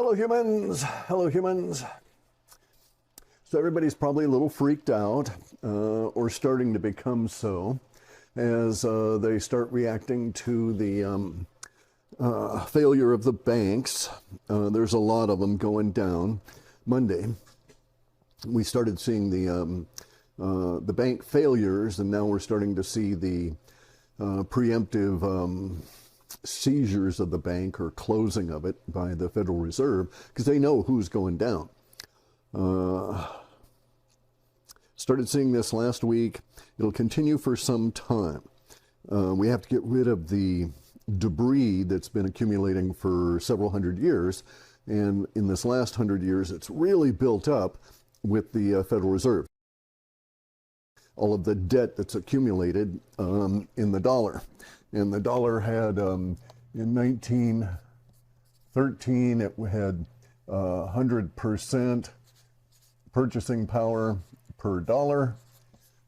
Hello humans, hello humans. So everybody's probably a little freaked out, or starting to become so, as they start reacting to the failure of the banks. There's a lot of them going down. Monday, we started seeing the bank failures, and now we're starting to see the preemptive seizures of the bank or closing of it by the Federal Reserve, because they know who's going down. Started seeing this last week. It'll continue for some time. We have to get rid of the debris that's been accumulating for several hundred years, and in this last 100 years it's really built up with the Federal Reserve. All of the debt that's accumulated in the dollar. And the dollar had, in 1913, it had 100% purchasing power per dollar.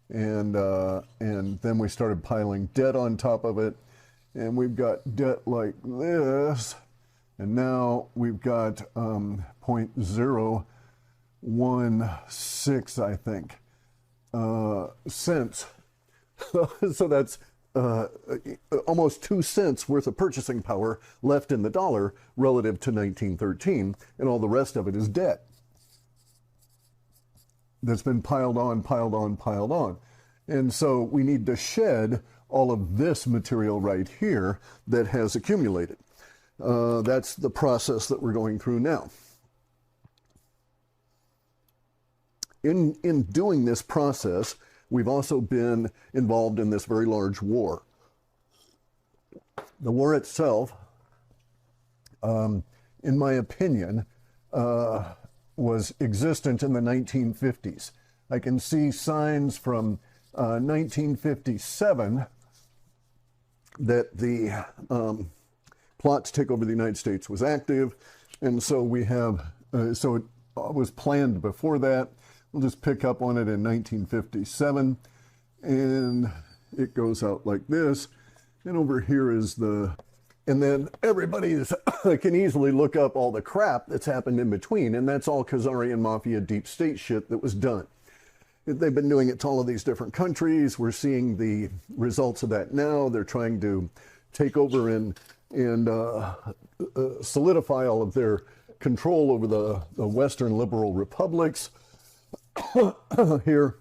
And then we started piling debt on top of it. And we've got debt like this. And now we've got 0.016, I think, cents. So that's almost 2 cents worth of purchasing power left in the dollar relative to 1913, and all the rest of it is debt that's been piled on, piled on, piled on. And so we need to shed all of this material right here that has accumulated. That's the process that we're going through now. In doing this process, we've also been involved in this very large war. The war itself, in my opinion, was existent in the 1950s. I can see signs from 1957 that the plot to take over the United States was active, and so we have, so it was planned before that. We'll just pick up on it in 1957, and it goes out like this. And over here is the, and then everybody can easily look up all the crap that's happened in between, and that's all Khazarian Mafia deep state shit that was done. They've been doing it to all of these different countries. We're seeing the results of that now. They're trying to take over and solidify all of their control over the Western liberal republics. Here,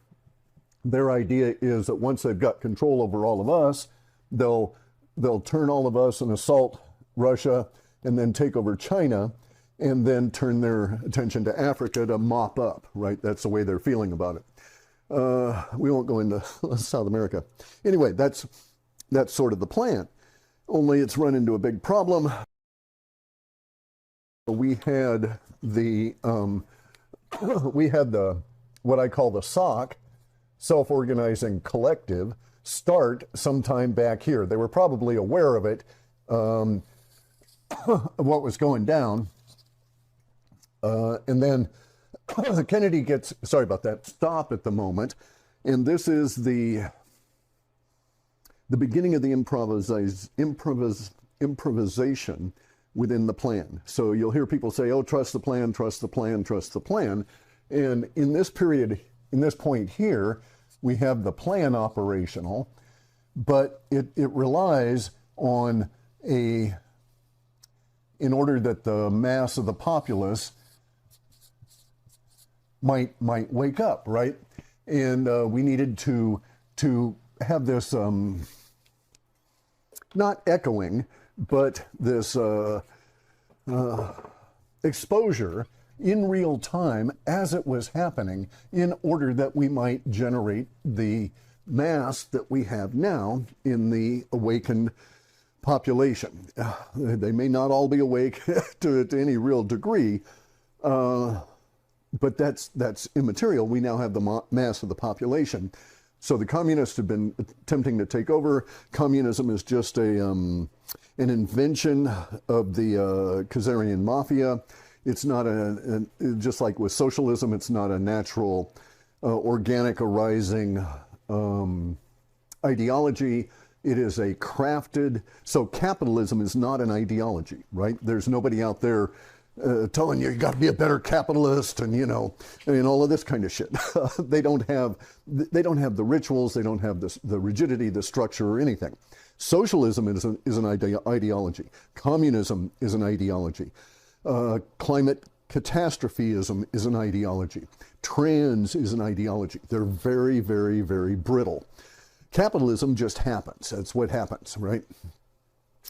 their idea is that once they've got control over all of us, they'll turn all of us and assault Russia, and then take over China, and then turn their attention to Africa to mop up, right? That's the way they're feeling about it. We won't go into South America. Anyway, that's sort of the plan. Only it's run into a big problem. We had the what I call the SOC, self-organizing collective, start sometime back here. They were probably aware of it, of what was going down. And then Kennedy gets, sorry about that, stop at the moment. And this is the beginning of the improvisation within the plan. So you'll hear people say, oh, trust the plan, trust the plan, trust the plan. And in this period, in this point here, we have the plan operational, but it relies on in order that the mass of the populace might wake up, right? And we needed to have this not echoing, but this exposure in real time as it was happening, in order that we might generate the mass that we have now in the awakened population. They may not all be awake to any real degree, but that's immaterial. We now have the mass of the population. So the communists have been attempting to take over. Communism is just an invention of the Khazarian Mafia. It's not just like with socialism, it's not a natural, organic arising ideology. It is a crafted, so capitalism is not an ideology, right? There's nobody out there telling you got to be a better capitalist, and and all of this kind of shit. They don't have the rituals, they don't have the rigidity, the structure, or anything. Socialism is an ideology. Communism is an ideology. Climate catastrophism is an ideology. Trans is an ideology. They're very, very, very brittle. Capitalism just happens. That's what happens, right?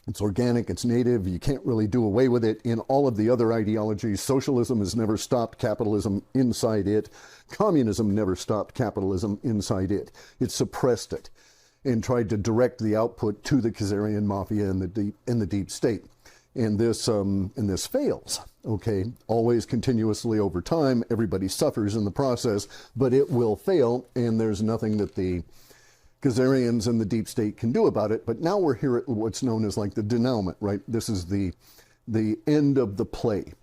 It's organic, it's native, you can't really do away with it. In all of the other ideologies, socialism has never stopped capitalism inside it. Communism never stopped capitalism inside it. It suppressed it and tried to direct the output to the Khazarian mafia and the deep state. And this fails, okay? Always continuously over time, everybody suffers in the process, but it will fail, and there's nothing that the Khazarians and the deep state can do about it. But now we're here at what's known as like the denouement, right? This is the end of the play.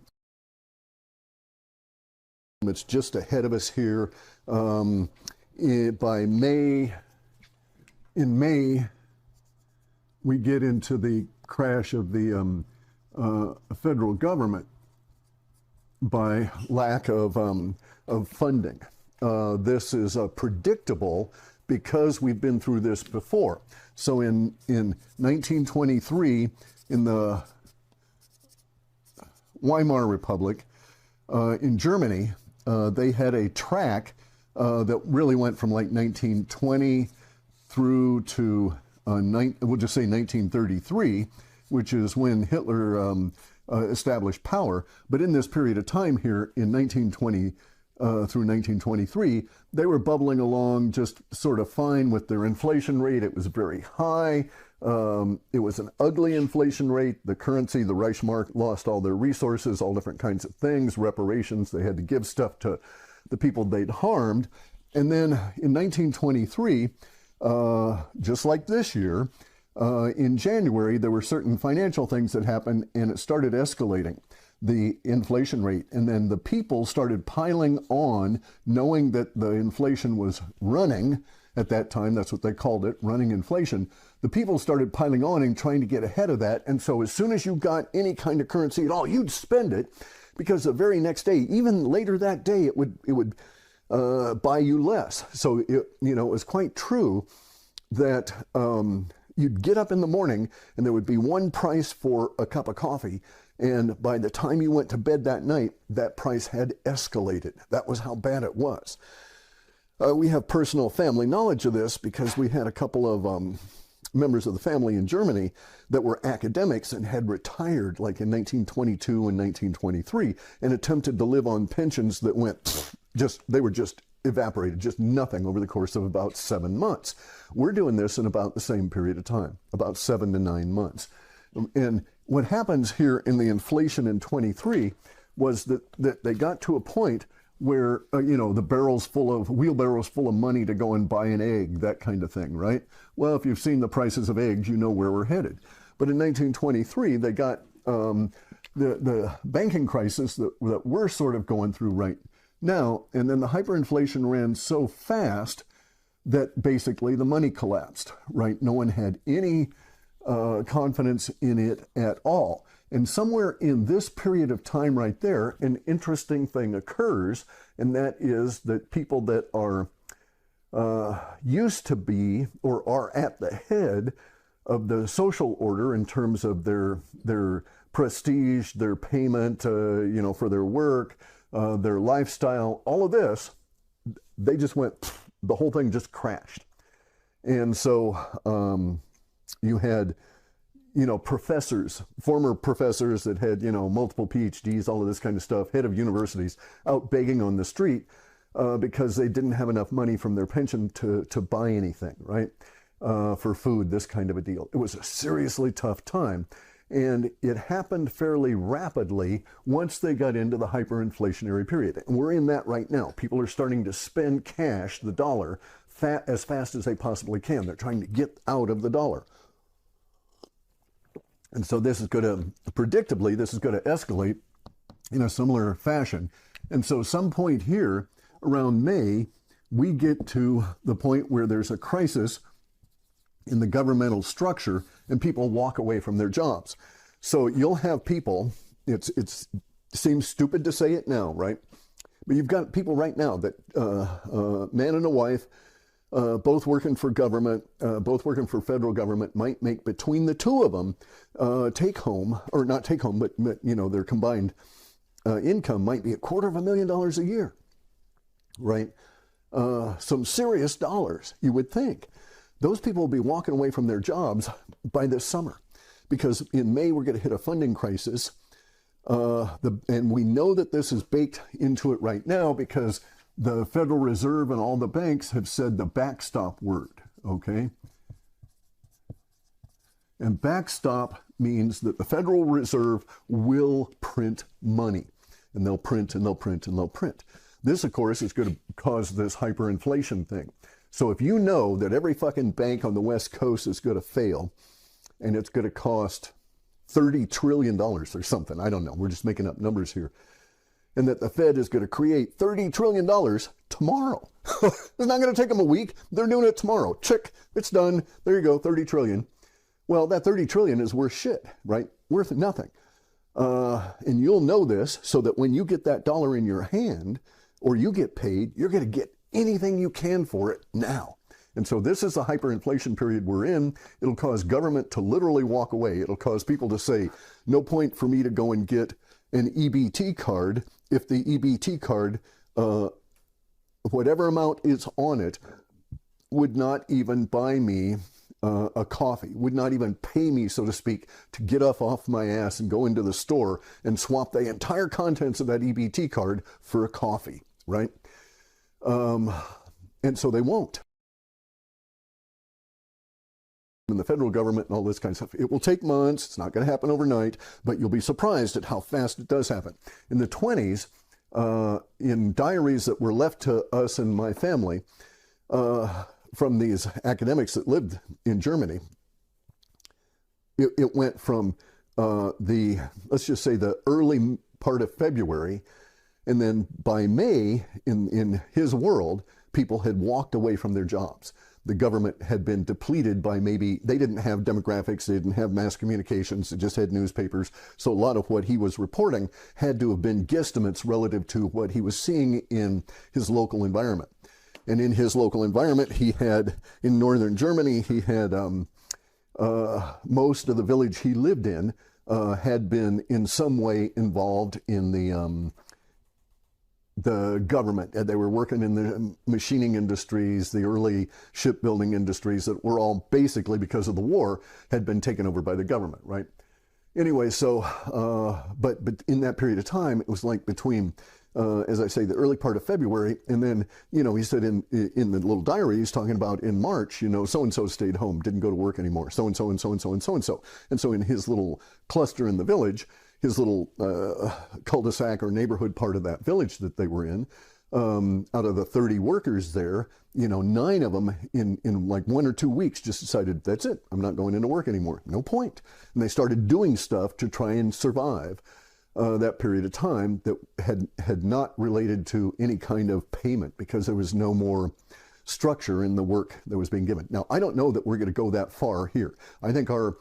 It's just ahead of us here. In May, we get into the crash of the federal government by lack of funding. This is predictable, because we've been through this before. So in 1923, in the Weimar Republic, in Germany, they had a track that really went from like 1920 through to, we'll just say 1933, which is when Hitler established power. But in this period of time here, in 1920 through 1923, they were bubbling along just sort of fine with their inflation rate. It was very high. It was an ugly inflation rate. The currency, the Reichsmark, lost all their resources, all different kinds of things, reparations. They had to give stuff to the people they'd harmed. And then in 1923, just like this year, in January, there were certain financial things that happened, and it started escalating, the inflation rate. And then the people started piling on, knowing that the inflation was running at that time. That's what they called it, running inflation. The people started piling on and trying to get ahead of that. And so as soon as you got any kind of currency at all, you'd spend it, because the very next day, even later that day, it would buy you less. So it was quite true that you'd get up in the morning and there would be one price for a cup of coffee. And by the time you went to bed that night, that price had escalated. That was how bad it was. We have personal family knowledge of this, because we had a couple of members of the family in Germany that were academics and had retired like in 1922 and 1923 and attempted to live on pensions that went they were just evaporated, just nothing over the course of about 7 months. We're doing this in about the same period of time, about 7 to 9 months. And what happens here in the inflation in 23 was that they got to a point where, the wheelbarrows full of money to go and buy an egg, that kind of thing, right? Well, if you've seen the prices of eggs, you know where we're headed. But in 1923, they got the banking crisis that we're sort of going through right now. And then the hyperinflation ran so fast that basically the money collapsed, right? No one had any confidence in it at all. And somewhere in this period of time right there, an interesting thing occurs, and that is that people that are used to be or are at the head of the social order in terms of their prestige, their payment, for their work, their lifestyle, all of this, they just went, the whole thing just crashed. And so you had professors, former professors that had, multiple PhDs, all of this kind of stuff, head of universities, out begging on the street because they didn't have enough money from their pension to buy anything, right? For food, this kind of a deal. It was a seriously tough time. And it happened fairly rapidly once they got into the hyperinflationary period. And we're in that right now. People are starting to spend cash, the dollar, as fast as they possibly can. They're trying to get out of the dollar. And so this is going to, predictably, this is going to escalate in a similar fashion. And so some point here around May, we get to the point where there's a crisis in the governmental structure and people walk away from their jobs. So you'll have people, it's seems stupid to say it now, right? But you've got people right now that man and a wife, both working for government, both working for federal government, might make between the two of them take home, or not take home, but you know, their combined income might be $250,000 a year, right? Some serious dollars, you would think. Those people will be walking away from their jobs by this summer, because in May we're going to hit a funding crisis. And we know that this is baked into it right now because the Federal Reserve and all the banks have said the backstop word, okay? And backstop means that the Federal Reserve will print money. And they'll print and they'll print and they'll print. This, of course, is going to cause this hyperinflation thing. So if you know that every fucking bank on the West Coast is going to fail, and it's going to cost $30 trillion or something, I don't know, we're just making up numbers here, and that the Fed is going to create $30 trillion tomorrow. It's not going to take them a week. They're doing it tomorrow. Check, it's done. There you go, 30 trillion. Well, that 30 trillion is worth shit, right? Worth nothing. And you'll know this so that when you get that dollar in your hand, or you get paid, you're going to get anything you can for it now. And so this is the hyperinflation period we're in. It'll cause government to literally walk away. It'll cause people to say, no point for me to go and get an EBT card if the EBT card, whatever amount is on it, would not even buy me a coffee, would not even pay me, so to speak, to get off my ass and go into the store and swap the entire contents of that EBT card for a coffee, right? And so they won't. And the federal government and all this kind of stuff. It will take months. It's not going to happen overnight, but you'll be surprised at how fast it does happen. In the 20s, in diaries that were left to us and my family from these academics that lived in Germany, it went from let's just say the early part of February, and then by May, in his world, people had walked away from their jobs. The government had been depleted by maybe, they didn't have demographics, they didn't have mass communications, they just had newspapers. So a lot of what he was reporting had to have been guesstimates relative to what he was seeing in his local environment. And in his local environment, he had, in northern Germany, he had most of the village he lived in had been in some way involved in the government. They were working in the machining industries, the early shipbuilding industries that were all basically, because of the war, had been taken over by the government, right? Anyway, so, but in that period of time, it was like between, as I say, the early part of February, and then, you know, he said in the little diary, he's talking about in March, you know, so-and-so stayed home, didn't go to work anymore, so-and-so and so-and-so and so-and-so. And so in his little cluster in the village, his little cul-de-sac or neighborhood part of that village that they were in, out of the 30 workers there, you know, 9 of them in like 1 or 2 weeks just decided, that's it, I'm not going into work anymore, no point. And they started doing stuff to try and survive that period of time that had not related to any kind of payment, because there was no more structure in the work that was being given. Now, I don't know that we're going to go that far here. I think our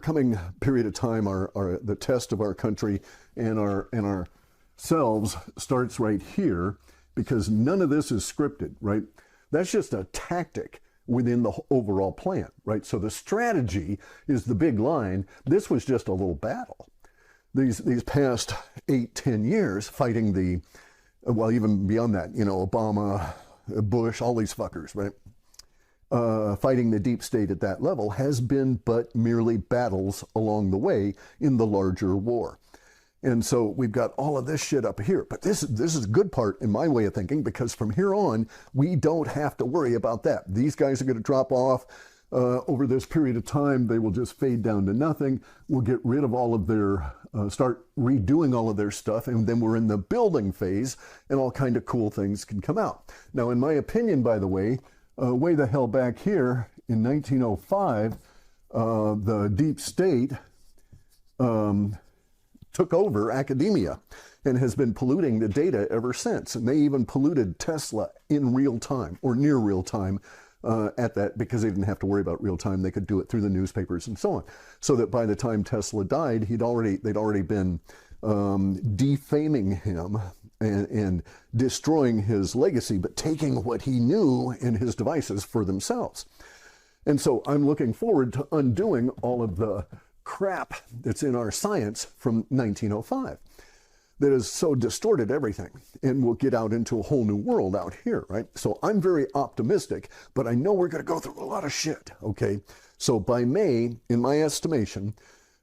coming period of time, the test of our country and ourselves starts right here, because none of this is scripted, right? That's just a tactic within the overall plan, right? So the strategy is the big line. This was just a little battle. These past 8-10 years fighting well, even beyond that, you know, Obama, Bush, all these fuckers, right? Fighting the deep state at that level has been but merely battles along the way in the larger war. And so we've got all of this shit up here. But this is a good part in my way of thinking, because from here on, we don't have to worry about that. These guys are going to drop off over this period of time. They will just fade down to nothing. We'll get rid of all of their, start redoing all of their stuff, and then we're in the building phase, and all kind of cool things can come out. Now, in my opinion, by the way the hell back here in 1905, the deep state took over academia and has been polluting the data ever since. And they even polluted Tesla in real time, or near real time, at that, because they didn't have to worry about real time. They could do it through the newspapers and so on. So that by the time Tesla died, they'd already been defaming him and destroying his legacy, but taking what he knew and his devices for themselves. And so I'm looking forward to undoing all of the crap that's in our science from 1905 that has so distorted everything, and we'll get out into a whole new world out here, right? So I'm very optimistic, but I know we're going to go through a lot of shit, okay? So by May, in my estimation,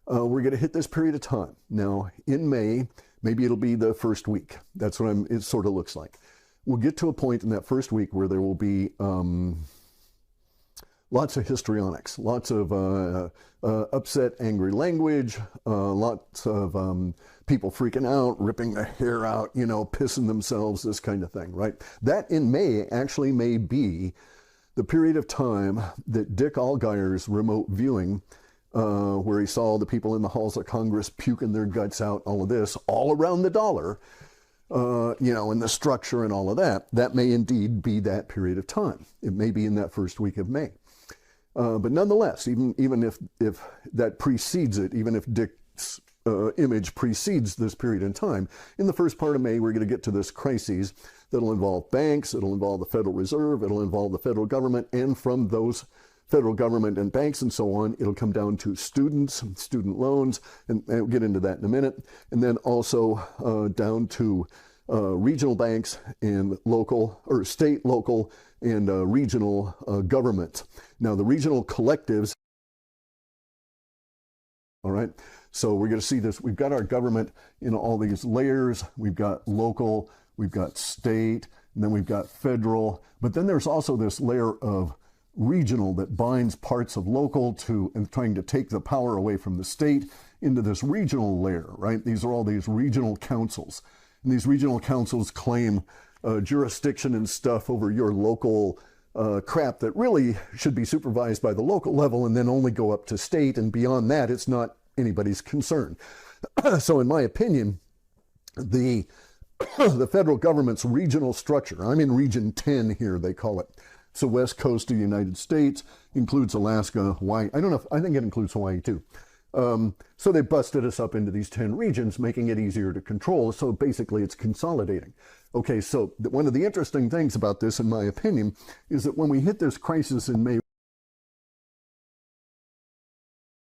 we're going to hit this period of time. Now, in May, maybe it'll be the first week. That's what it sort of looks like. We'll get to a point in that first week where there will be lots of histrionics, lots of upset, angry language, lots of people freaking out, ripping their hair out, you know, pissing themselves, this kind of thing, right? That in May actually may be the period of time that Dick Allgire's remote viewing, where he saw the people in the halls of Congress puking their guts out, all of this, all around the dollar, you know, and the structure and all of that, that may indeed be that period of time. It may be in that first week of May. But nonetheless, even if that precedes it, even if Dick's image precedes this period in time, in the first part of May, we're going to get to this crisis that'll involve banks, it'll involve the Federal Reserve, it'll involve the federal government, and from those federal government and banks and so on, it'll come down to students, student loans, and we'll get into that in a minute, and then also down to regional banks and local, or state, local, and regional government. Now, the regional collectives, all right, so we're going to see this. We've got our government in all these layers. We've got local, we've got state, and then we've got federal. But then there's also this layer of regional that binds parts of local to, and trying to take the power away from the state into this regional layer, right? These are all these regional councils. And these regional councils claim jurisdiction and stuff over your local crap that really should be supervised by the local level and then only go up to state, and beyond that, it's not anybody's concern. So in my opinion, the federal government's regional structure, I'm in Region 10 here, they call it. It's the west coast of the United States, includes Alaska, Hawaii. I don't know if, I think it includes Hawaii too. So they busted us up into these 10 regions, making it easier to control. So basically it's consolidating. Okay, so one of the interesting things about this, in my opinion, is that when we hit this crisis in May,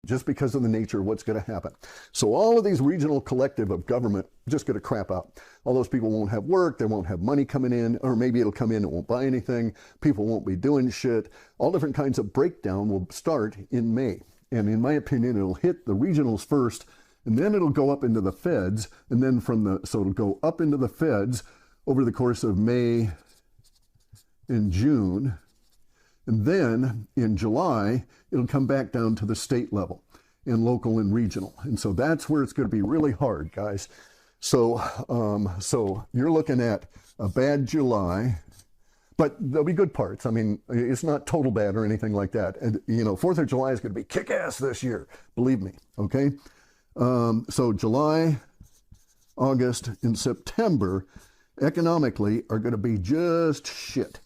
just because of the nature of what's going to happen. So all of these regional collective of government just going to crap out. All those people won't have work, they won't have money coming in, or maybe it'll come in, it won't buy anything, people won't be doing shit. All different kinds of breakdown will start in May. And in my opinion, it'll hit the regionals first, and then it'll go up into the feds, and then so it'll go up into the feds over the course of May and June. And then in July, it'll come back down to the state level and local and regional. And so that's where it's going to be really hard, guys. So, so you're looking at a bad July, but there'll be good parts. I mean, it's not total bad or anything like that. And, you know, 4th of July is going to be kick-ass this year. Believe me, okay? So July, August, and September economically are going to be just shit.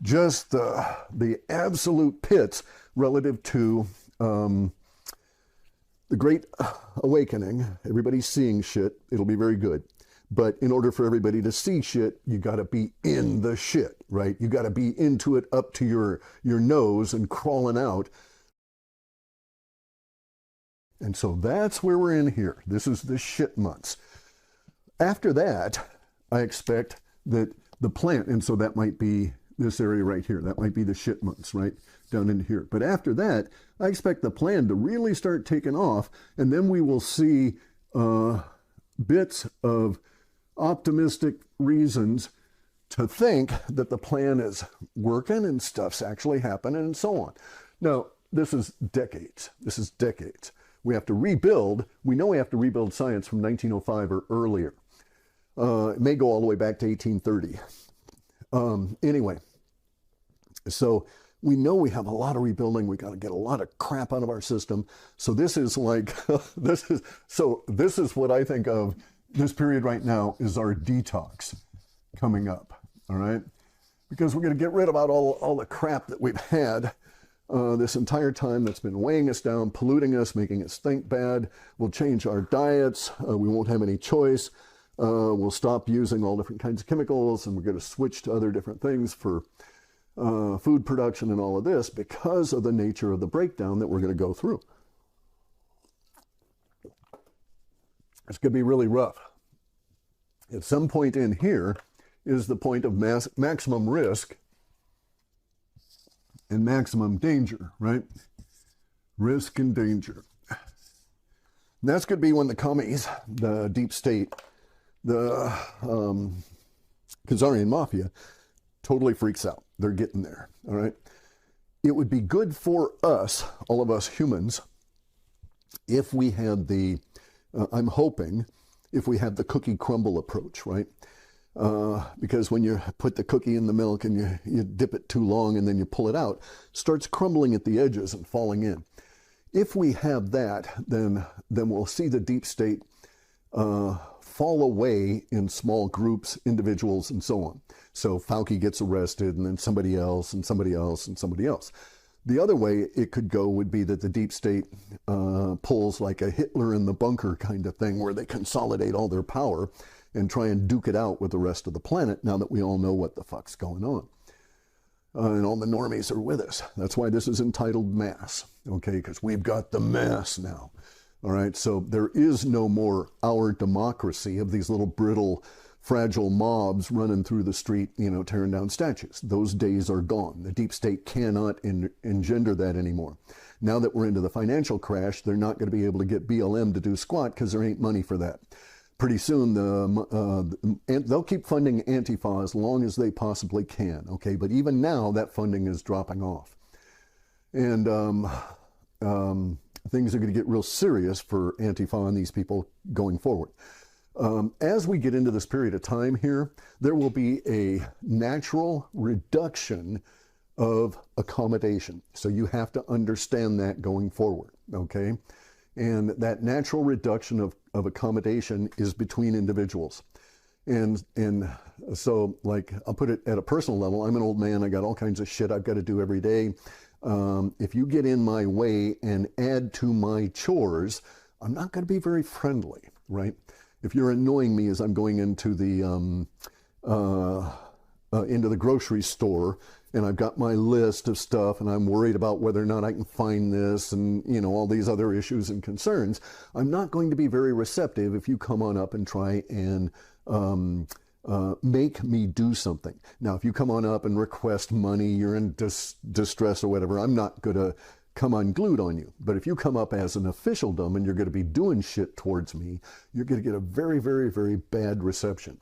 Just the absolute pits relative to the Great Awakening. Everybody's seeing shit. It'll be very good. But in order for everybody to see shit, you got to be in the shit, right? You got to be into it up to your nose and crawling out. And so that's where we're in here. This is the shit months. After that, I expect that the plant, and so that might be this area right here. That might be the shit months, right? Down in here. But after that, I expect the plan to really start taking off, and then we will see bits of optimistic reasons to think that the plan is working and stuff's actually happening and so on. Now, this is decades. This is decades. We have to rebuild. We know we have to rebuild science from 1905 or earlier. It may go all the way back to 1830. Anyway, so we know we have a lot of rebuilding. We got to get a lot of crap out of our system. So this is like, this is what I think of this period right now is our detox coming up. All right. Because we're going to get rid of all the crap that we've had this entire time that's been weighing us down, polluting us, making us think bad. We'll change our diets. We won't have any choice. We'll stop using all different kinds of chemicals, and we're going to switch to other different things for food production and all of this because of the nature of the breakdown that we're going to go through. It's going to be really rough. At some point in here is the point of maximum risk and maximum danger, right? Risk and danger. And that's going to be when the commies, the deep state, the Khazarian mafia totally freaks out. They're getting there, all right? It would be good for us, all of us humans, if we had the, I'm hoping, if we have the cookie crumble approach, right? Because when you put the cookie in the milk and you dip it too long and then you pull it out, it starts crumbling at the edges and falling in. If we have that, then we'll see the deep state fall away in small groups, individuals, and so on. So Fauci gets arrested, and then somebody else, and somebody else, and somebody else. The other way it could go would be that the deep state pulls like a Hitler in the bunker kind of thing, where they consolidate all their power and try and duke it out with the rest of the planet now that we all know what the fuck's going on. And all the normies are with us. That's why this is entitled Mass, okay? Because we've got the mass now, all right? So there is no more our democracy of these little brittle, fragile mobs running through the street, you know, tearing down statues. Those days are gone. The deep state cannot engender that anymore. Now that we're into the financial crash, they're not going to be able to get BLM to do squat because there ain't money for that. Pretty soon, they'll keep funding Antifa as long as they possibly can, okay? But even now, that funding is dropping off. And things are going to get real serious for Antifa and these people going forward. As we get into this period of time here, there will be a natural reduction of accommodation. So you have to understand that going forward, okay? And that natural reduction of accommodation is between individuals. And so, like, I'll put it at a personal level. I'm an old man. I got all kinds of shit I've got to do every day. If you get in my way and add to my chores, I'm not going to be very friendly, right? If you're annoying me as I'm going into the grocery store, and I've got my list of stuff, and I'm worried about whether or not I can find this, and, you know, all these other issues and concerns, I'm not going to be very receptive if you come on up and try and make me do something. Now, if you come on up and request money, you're in distress or whatever, I'm not going to come unglued on you. But if you come up as an officialdom and you're going to be doing shit towards me, you're going to get a very, very, very bad reception.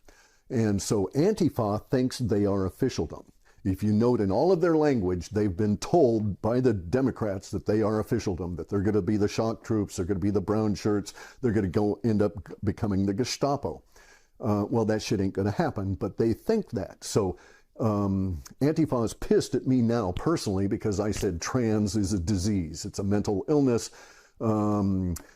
And so Antifa thinks they are officialdom. If you note in all of their language, they've been told by the Democrats that they are officialdom, that they're going to be the shock troops, they're going to be the brown shirts, they're going to end up becoming the Gestapo. Well, that shit ain't going to happen, but they think that. So Antifa is pissed at me now personally because I said trans is a disease. It's a mental illness,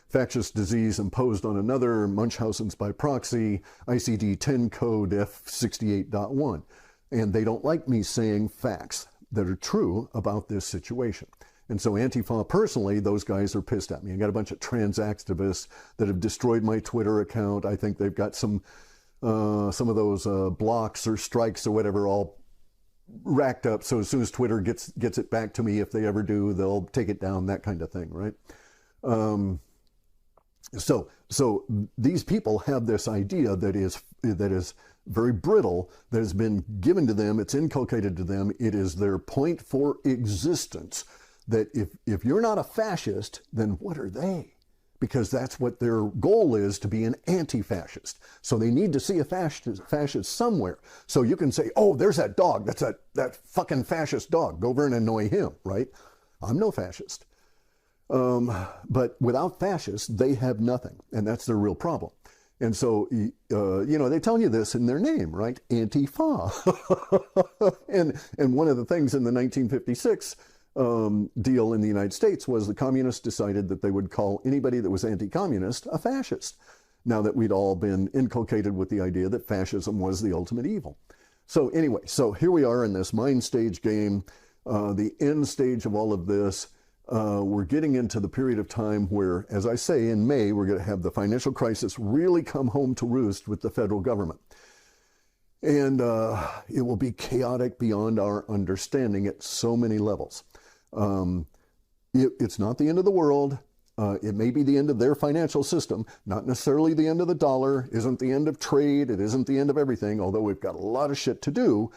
factious disease imposed on another, Munchausen's by proxy, ICD-10 code F68.1. And they don't like me saying facts that are true about this situation. And so Antifa personally, those guys are pissed at me. I got a bunch of trans activists that have destroyed my Twitter account. I think they've got some of those blocks or strikes or whatever all racked up. So as soon as Twitter gets it back to me, if they ever do, they'll take it down, that kind of thing, right? So these people have this idea that is very brittle, that has been given to them, it's inculcated to them, it is their point for existence, that if you're not a fascist, then what are they? Because that's what their goal is, to be an anti-fascist. So they need to see a fascist somewhere. So you can say, oh, there's that dog, that's that fucking fascist dog, go over and annoy him, right? I'm no fascist. But without fascists, they have nothing, and that's their real problem. And so, you know, they tell you this in their name, right? Antifa. and one of the things in the 1956 deal in the United States was the communists decided that they would call anybody that was anti-communist a fascist. Now that we'd all been inculcated with the idea that fascism was the ultimate evil. So anyway, so here we are in this mind stage game. the end stage of all of this. We're getting into the period of time where, as I say, in May, we're going to have the financial crisis really come home to roost with the federal government. And it will be chaotic beyond our understanding at so many levels. It's not the end of the world. It may be the end of their financial system, not necessarily the end of the dollar, isn't the end of trade, it isn't the end of everything, although we've got a lot of shit to do.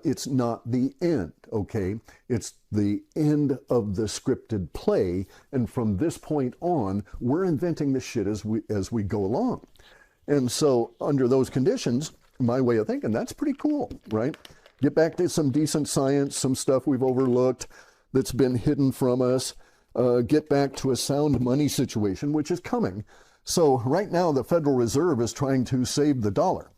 It's not the end, okay? It's the end of the scripted play, and from this point on, we're inventing this shit as we go along. And so, under those conditions, my way of thinking, that's pretty cool, right? Get back to some decent science, some stuff we've overlooked that's been hidden from us. Get back to a sound money situation, which is coming. So right now, the Federal Reserve is trying to save the dollar.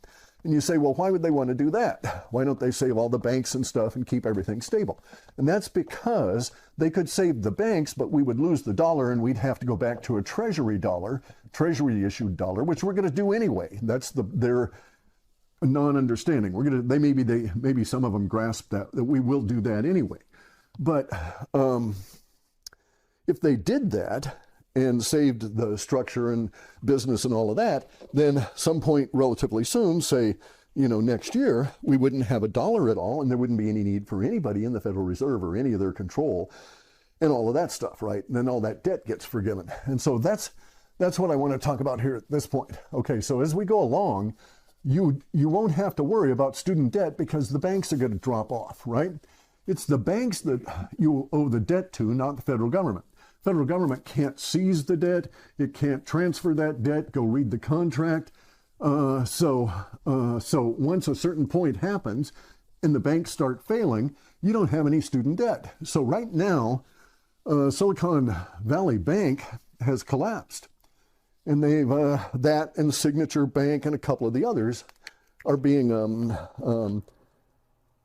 And you say, well, why would they want to do that? Why don't they save all the banks and stuff and keep everything stable? And that's because they could save the banks, but we would lose the dollar and we'd have to go back to a treasury dollar, treasury issued dollar, which we're going to do anyway. That's their non-understanding. Maybe some of them grasp that we will do that anyway. But if they did that and saved the structure and business and all of that, then some point relatively soon, say, next year, we wouldn't have a dollar at all, and there wouldn't be any need for anybody in the Federal Reserve or any of their control and all of that stuff, right? And then all that debt gets forgiven. And so that's what I want to talk about here at this point. Okay, so as we go along, you won't have to worry about student debt because the banks are going to drop off, right? It's the banks that you owe the debt to, not the federal government. Federal government can't seize the debt. It can't transfer that debt. Go read the contract. So once a certain point happens and the banks start failing, you don't have any student debt. So right now, Silicon Valley Bank has collapsed. And they've, that and Signature Bank and a couple of the others are being,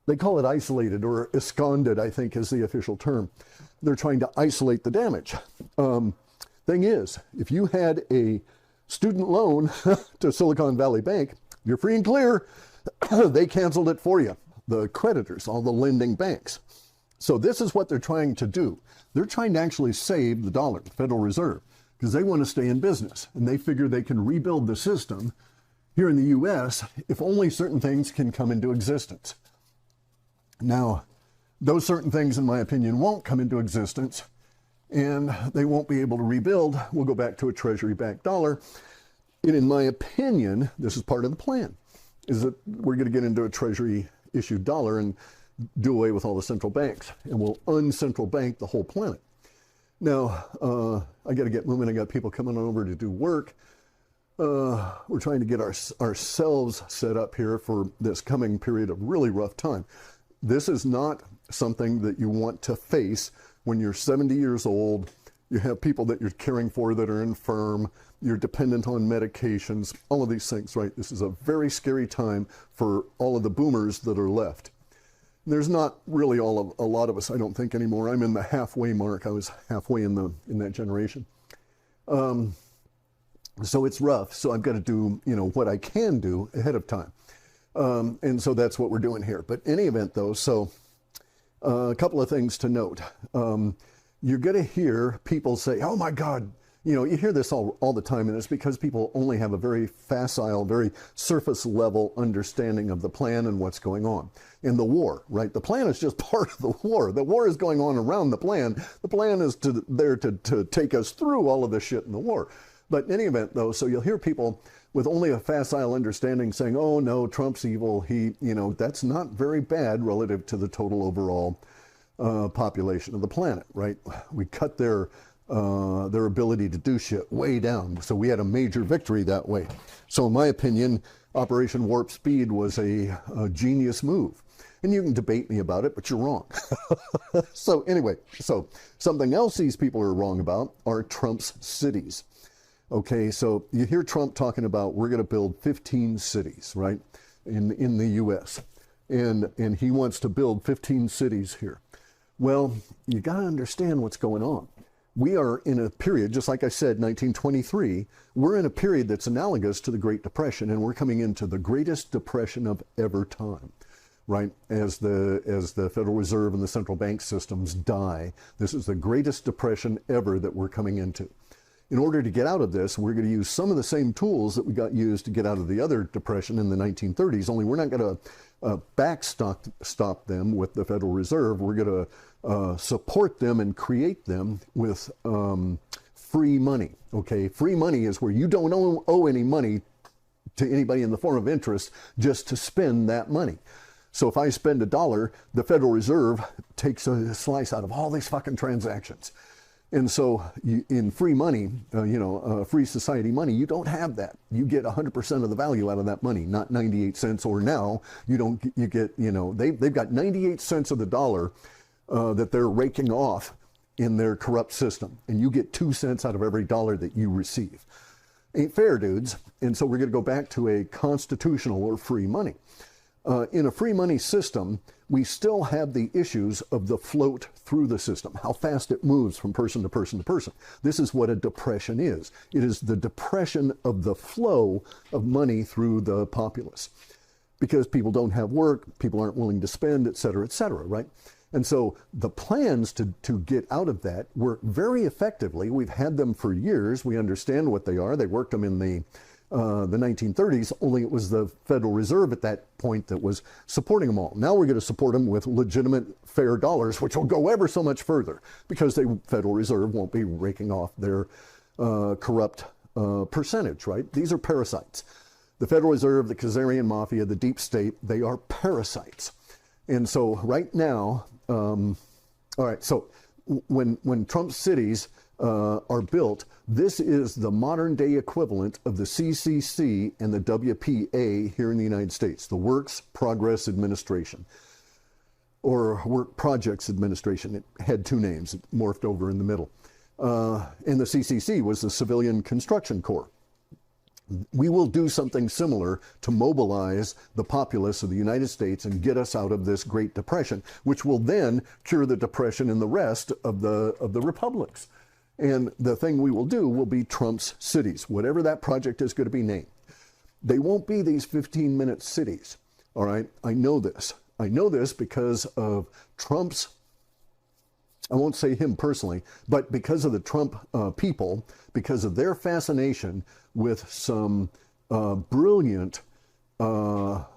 they call it isolated or esconded, I think is the official term. They're trying to isolate the damage. Thing is, if you had a student loan to Silicon Valley Bank, you're free and clear. They canceled it for you. The creditors, all the lending banks. So this is what they're trying to do. They're trying to actually save the dollar, the Federal Reserve, because they want to stay in business. And they figure they can rebuild the system here in the U.S. if only certain things can come into existence. Now, those certain things, in my opinion, won't come into existence, and they won't be able to rebuild. We'll go back to a treasury-backed dollar. And in my opinion, this is part of the plan, is that we're going to get into a treasury-issued dollar and do away with all the central banks, and we'll uncentral bank the whole planet. Now, I got to get moving. I got people coming over to do work. We're trying to get ourselves set up here for this coming period of really rough time. This is not something that you want to face when you're 70 years old. You have people that you're caring for that are infirm. You're dependent on medications, all of these things, right? This is a very scary time for all of the boomers that are left. There's not really a lot of us, I don't think, anymore. I'm in the halfway mark. I was halfway in that generation. So it's rough. So I've got to do, what I can do ahead of time. And so that's what we're doing here. But in any event, though, so a couple of things to note. You're going to hear people say, oh, my God, you hear this all the time, and it's because people only have a very facile, very surface level understanding of the plan and what's going on. In the war, right? The plan is just part of the war. The war is going on around the plan. The plan is there to take us through all of this shit in the war. But in any event, though, so you'll hear people with only a facile understanding saying, oh, no, Trump's evil. That's not very bad relative to the total overall population of the planet, right? We cut their ability to do shit way down. So we had a major victory that way. So in my opinion, Operation Warp Speed was a genius move. And you can debate me about it, but you're wrong. So anyway, so something else these people are wrong about are Trump's cities. Okay, so you hear Trump talking about we're going to build 15 cities, right, in the U.S. And he wants to build 15 cities here. Well, you got to understand what's going on. We are in a period, just like I said, 1923, we're in a period that's analogous to the Great Depression, and we're coming into the greatest depression of ever time. right? As the Federal Reserve and the central bank systems die. This is the greatest depression ever that we're coming into. In order to get out of this, we're going to use some of the same tools that we got used to get out of the other depression in the 1930s, only we're not going to backstop them with the Federal Reserve. We're going to support them and create them with free money, okay? Free money is where you don't owe any money to anybody in the form of interest just to spend that money. So if I spend $1, the Federal Reserve takes a slice out of all these fucking transactions. And so in free money, free society money, you don't have that. You get 100% of the value out of that money, not 98 cents, or now you get, they've got 98 cents of the dollar that they're raking off in their corrupt system. And you get 2 cents out of every dollar that you receive. Ain't fair, dudes. And so we're going to go back to a constitutional or free money. In a free money system, we still have the issues of the float through the system, how fast it moves from person to person to person. This is what a depression is. It is the depression of the flow of money through the populace. Because people don't have work, people aren't willing to spend, et cetera, right? And so the plans to get out of that work very effectively. We've had them for years. We understand what they are. They worked them in the 1930s, only it was the Federal Reserve at that point that was supporting them all. Now we're going to support them with legitimate, fair dollars, which will go ever so much further because the Federal Reserve won't be raking off their corrupt percentage, right? These are parasites. The Federal Reserve, the Khazarian Mafia, the deep state, they are parasites. And so right now, all right, so when Trump's cities are built, this is the modern day equivalent of the CCC and the WPA here in the United States, the Works Progress Administration, or Work Projects Administration. It had two names, it morphed over in the middle. And the CCC was the Civilian Construction Corps. We will do something similar to mobilize the populace of the United States and get us out of this Great Depression, which will then cure the depression in the rest of the republics. And the thing we will do will be Trump's cities, whatever that project is going to be named. They won't be these 15-minute cities, all right? I know this. I know this because of Trump's, I won't say him personally, but because of the Trump people, because of their fascination with some brilliant early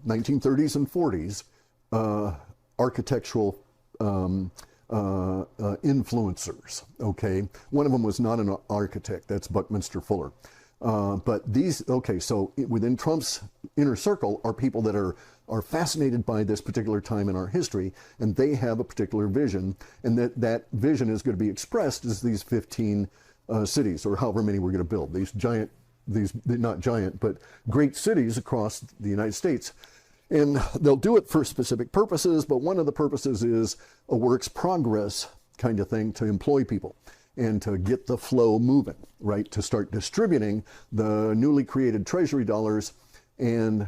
1930s and 40s architectural influencers, okay? One of them was not an architect, that's Buckminster Fuller. But these, okay, so within Trump's inner circle are people that are fascinated by this particular time in our history, and they have a particular vision, and that vision is going to be expressed as these 15 cities, or however many we're going to build, these giant, not giant, but great cities across the United States. And they'll do it for specific purposes, but one of the purposes is a works progress kind of thing to employ people and to get the flow moving, right? To start distributing the newly created treasury dollars and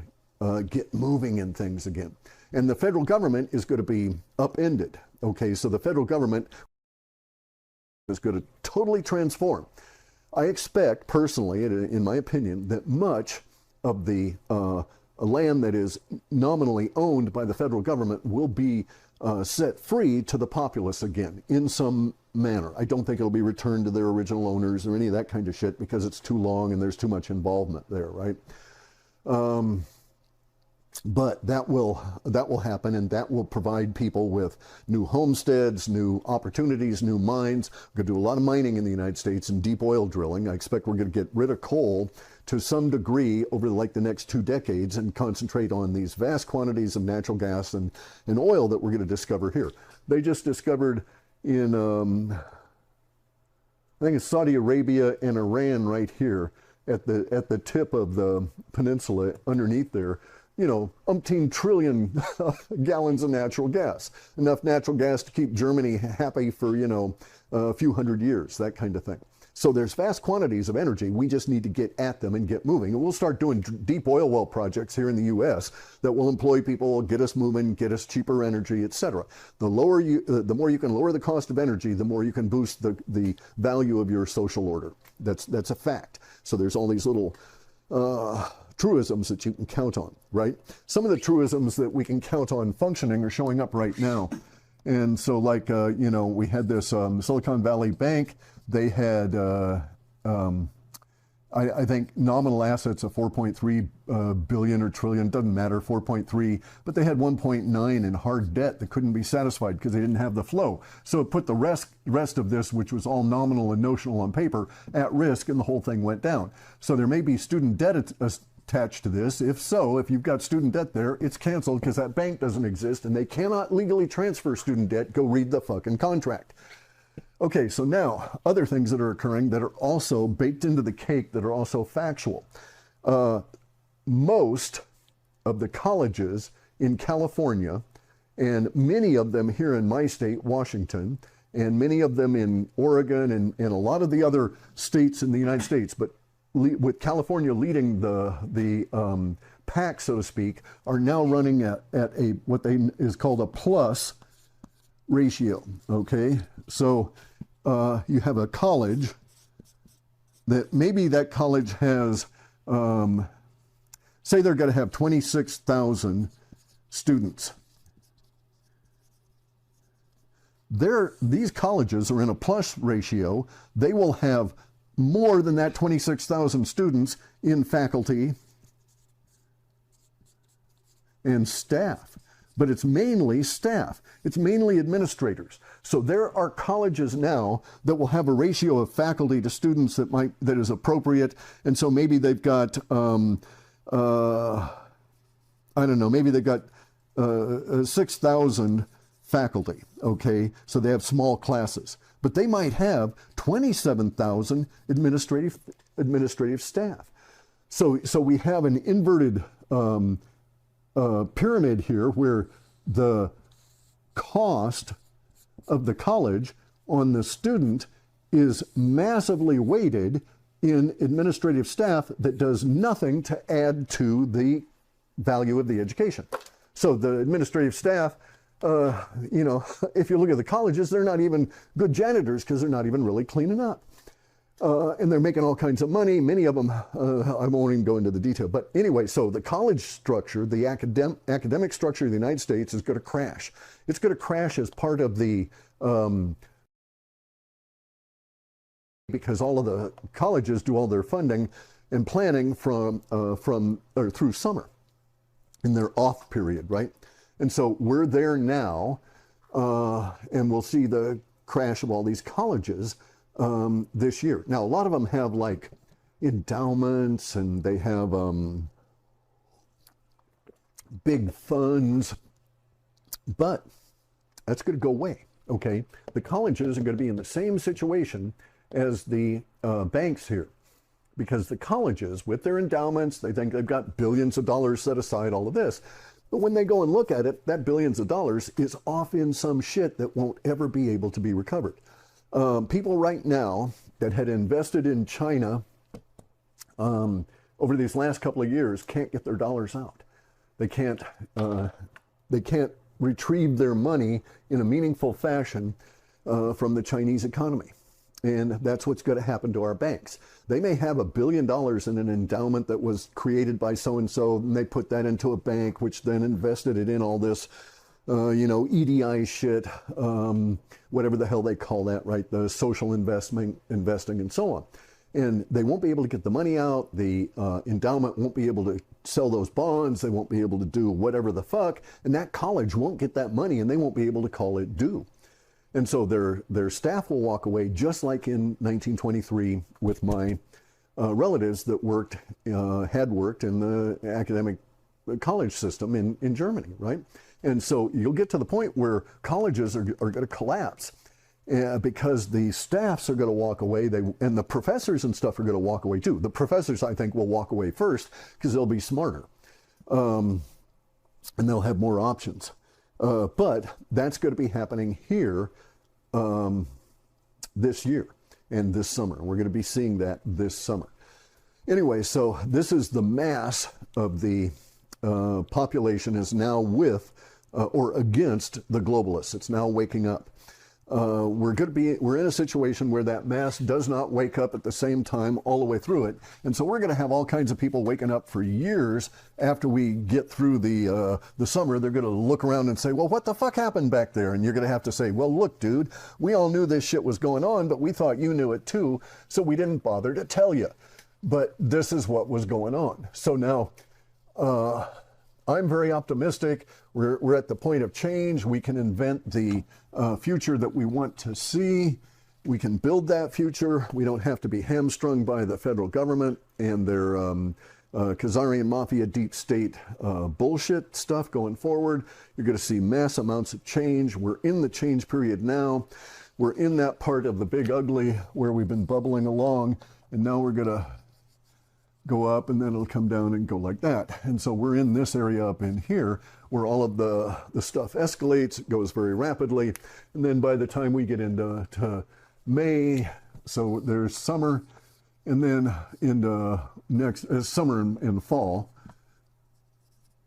get moving in things again. And the federal government is going to be upended, okay? So the federal government is going to totally transform. I expect, personally, in my opinion, that much of the land that is nominally owned by the federal government will be set free to the populace again in some manner. I don't think it'll be returned to their original owners or any of that kind of shit because it's too long and there's too much involvement there, right? But that will happen, and that will provide people with new homesteads, new opportunities, new mines. We're going to do a lot of mining in the United States and deep oil drilling. I expect we're going to get rid of coal to some degree over like the next 2 decades and concentrate on these vast quantities of natural gas and oil that we're going to discover here. They just discovered in, I think it's Saudi Arabia and Iran right here at the tip of the peninsula underneath there, umpteen trillion gallons of natural gas. Enough natural gas to keep Germany happy for, a few hundred years, that kind of thing. So there's vast quantities of energy. We just need to get at them and get moving. And we'll start doing deep oil well projects here in the U.S. that will employ people, get us moving, get us cheaper energy, etc. The more you can lower the cost of energy, the more you can boost the value of your social order. That's a fact. So there's all these little truisms that you can count on, right? Some of the truisms that we can count on functioning are showing up right now. And so like, you know, we had this Silicon Valley Bank. They had, I think, nominal assets of 4.3 billion or trillion, doesn't matter, 4.3, but they had 1.9 in hard debt that couldn't be satisfied because they didn't have the flow. So it put the rest of this, which was all nominal and notional on paper, at risk, and the whole thing went down. So there may be student debt attached to this. If so, if you've got student debt there, it's canceled because that bank doesn't exist and they cannot legally transfer student debt. Go read the fucking contract. Okay, so now, other things that are occurring that are also baked into the cake that are also factual. Most of the colleges in California, and many of them here in my state, Washington, and many of them in Oregon and a lot of the other states in the United States, but with California leading the pack, so to speak, are now running at a what is called a plus ratio, okay? So you have a college that maybe that college has, say they're going to have 26,000 students. These colleges are in a plus ratio. They will have more than that 26,000 students in faculty and staff. But it's mainly staff. It's mainly administrators. So there are colleges now that will have a ratio of faculty to students that is appropriate. And so maybe they've got, I don't know, maybe they've got 6,000 faculty, okay? So they have small classes. But they might have 27,000 administrative staff. So we have an inverted pyramid here where the cost of the college on the student is massively weighted in administrative staff that does nothing to add to the value of the education. So the administrative staff, you know, if you look at the colleges, they're not even good janitors because they're not even really cleaning up. And they're making all kinds of money. Many of them, I won't even go into the detail. But anyway, so the college structure, the academic structure of the United States is going to crash. It's going to crash as part of the, because all of the colleges do all their funding and planning from or through summer in their off period, right? And so we're there now, and we'll see the crash of all these colleges this year. Now, a lot of them have like endowments and they have big funds, but that's going to go away, okay? The colleges are going to be in the same situation as the banks here, because the colleges, with their endowments, they think they've got billions of dollars set aside, all of this. But when they go and look at it, that billions of dollars is off in some shit that won't ever be able to be recovered. People right now that had invested in China over these last couple of years can't get their dollars out. They can't retrieve their money in a meaningful fashion from the Chinese economy. And that's what's going to happen to our banks. They may have $1 billion in an endowment that was created by so-and-so, and they put that into a bank, which then invested it in all this, you know, EDI shit, whatever the hell they call that, right? The social investing and so on. And they won't be able to get the money out. The endowment won't be able to sell those bonds. They won't be able to do whatever the fuck. And that college won't get that money, and they won't be able to call it due. And so their staff will walk away, just like in 1923 with my relatives that had worked in the academic college system in Germany, right? And so you'll get to the point where colleges are going to collapse because the staffs are going to walk away, and the professors and stuff are going to walk away too. The professors, I think, will walk away first because they'll be smarter and they'll have more options. But that's going to be happening here this year and this summer. We're going to be seeing that this summer. Anyway, so this is the mass of the population is now with or against the globalists. It's now waking up. we're in a situation where that mass does not wake up at the same time all the way through it. And so we're going to have all kinds of people waking up for years after we get through the summer. They're going to look around and say, well, what the fuck happened back there? And you're going to have to say, well, look, dude, we all knew this shit was going on, but we thought you knew it too, so we didn't bother to tell you. But this is what was going on. So now, I'm very optimistic. We're at the point of change. We can invent the future that we want to see. We can build that future. We don't have to be hamstrung by the federal government and their Khazarian mafia deep state bullshit stuff going forward. You're going to see mass amounts of change. We're in the change period now. We're in that part of the big ugly where we've been bubbling along, and now we're going to go up, and then it'll come down and go like that. And so we're in this area up in here where all of the stuff escalates, it goes very rapidly. And then by the time we get into May, so there's summer, and then into next summer and fall,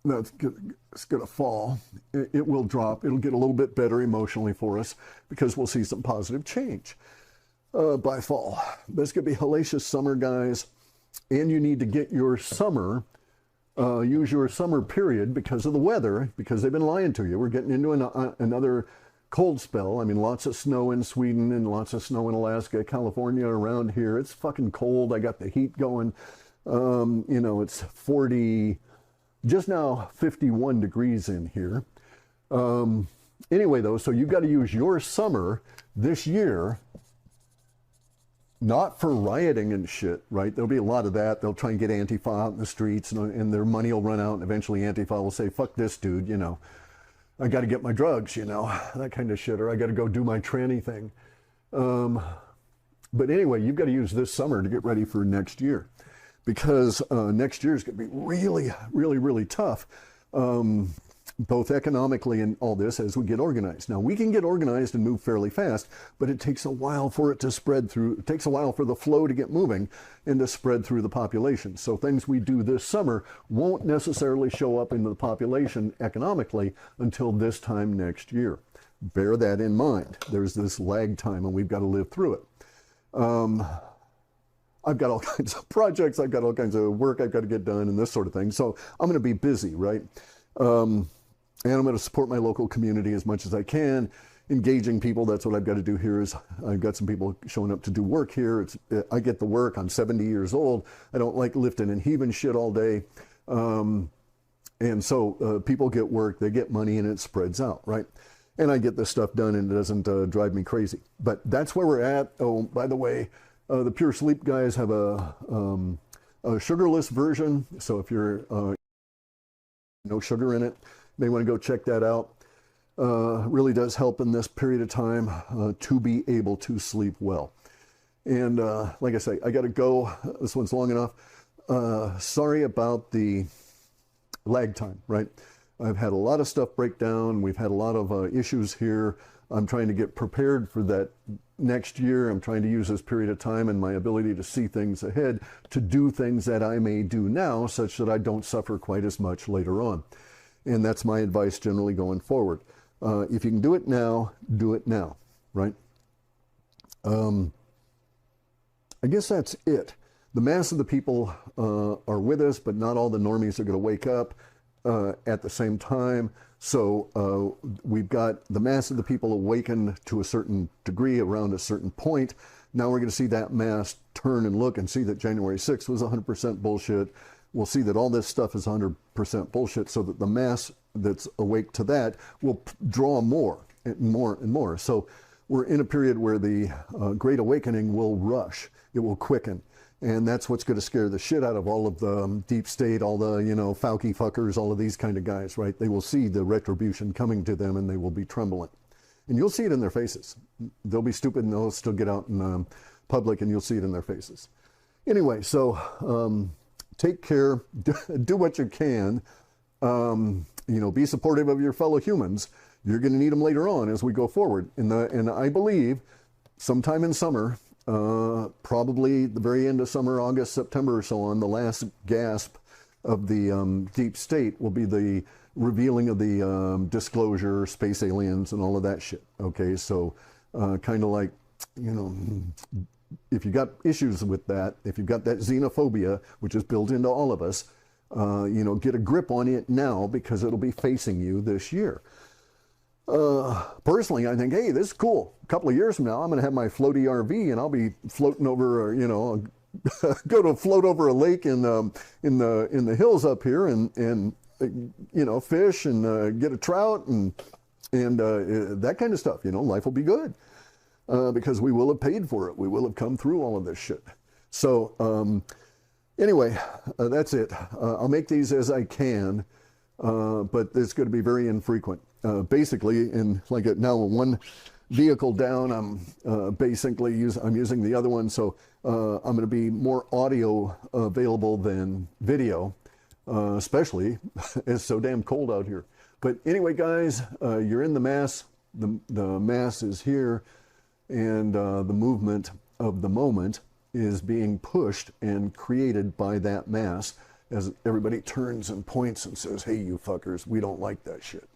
it's going to fall. It will drop. It'll get a little bit better emotionally for us because we'll see some positive change by fall. But it's going to be hellacious summer, guys. And you need to get your summer, use your summer period because of the weather, because they've been lying to you. We're getting into another cold spell. I mean, lots of snow in Sweden and lots of snow in Alaska, California, around here. It's fucking cold. I got the heat going. You know, it's 40, just now 51 degrees in here. Anyway, though, so you've got to use your summer this year, not for rioting and shit, right? There'll be a lot of that. They'll try and get Antifa out in the streets, and their money will run out, and eventually Antifa will say, fuck this dude, you know. I got to get my drugs, you know, that kind of shit, or I got to go do my tranny thing. But anyway, you've got to use this summer to get ready for next year, because next year is going to be really, really, really tough. Both economically and all this as we get organized. Now, we can get organized and move fairly fast, but it takes a while for it to spread through. It takes a while for the flow to get moving and to spread through the population. So things we do this summer won't necessarily show up into the population economically until this time next year. Bear that in mind. There's this lag time, and we've got to live through it. I've got all kinds of projects. I've got all kinds of work I've got to get done and this sort of thing. So I'm going to be busy, right? And I'm going to support my local community as much as I can, engaging people. That's what I've got to do here. Is I've got some people showing up to do work here. I get the work. I'm 70 years old. I don't like lifting and heaving shit all day. And so people get work, they get money, and it spreads out, right? And I get this stuff done, and it doesn't drive me crazy. But that's where we're at. Oh, by the way, the Pure Sleep guys have a sugarless version. So if you're no sugar in it, you may want to go check that out. Really does help in this period of time to be able to sleep well. And like I say, I got to go. This one's long enough. Sorry about the lag time, right? I've had a lot of stuff break down. We've had a lot of issues here. I'm trying to get prepared for that next year. I'm trying to use this period of time and my ability to see things ahead to do things that I may do now, such that I don't suffer quite as much later on. And that's my advice generally going forward. If you can do it now, right? I guess that's it. The mass of the people are with us, but not all the normies are going to wake up at the same time. So we've got the mass of the people awakened to a certain degree around a certain point. Now we're going to see that mass turn and look and see that January 6th was 100% bullshit. We'll see that all this stuff is 100% bullshit, so that the mass that's awake to that will draw more and more and more. So we're in a period where the Great Awakening will rush. It will quicken. And that's what's going to scare the shit out of all of the deep state, all the, you know, Fauci fuckers, all of these kind of guys, right? They will see the retribution coming to them, and they will be trembling. And you'll see it in their faces. They'll be stupid, and they'll still get out in public, and you'll see it in their faces. Anyway, so take care. Do what you can. You know, be supportive of your fellow humans. You're going to need them later on as we go forward. And I believe sometime in summer, probably the very end of summer, August, September or so on, the last gasp of the deep state will be the revealing of the disclosure, space aliens, and all of that shit. Okay, so kind of like, you know, if you got issues with that, if you've got that xenophobia, which is built into all of us, you know, get a grip on it now because it'll be facing you this year. Personally, I think, hey, this is cool. A couple of years from now, I'm going to have my floaty RV and I'll be floating over, you know, go to float over a lake in the hills up here and you know, fish and get a trout and that kind of stuff. You know, life will be good because we will have paid for it. We will have come through all of this shit. So anyway, that's it. I'll make these as I can, but it's going to be very infrequent. Basically, in like now one vehicle down, I'm basically using the other one, so I'm going to be more audio available than video, especially it's so damn cold out here. But anyway, guys, you're in the mass. The mass is here, and the movement of the moment is being pushed and created by that mass as everybody turns and points and says, hey, you fuckers, we don't like that shit.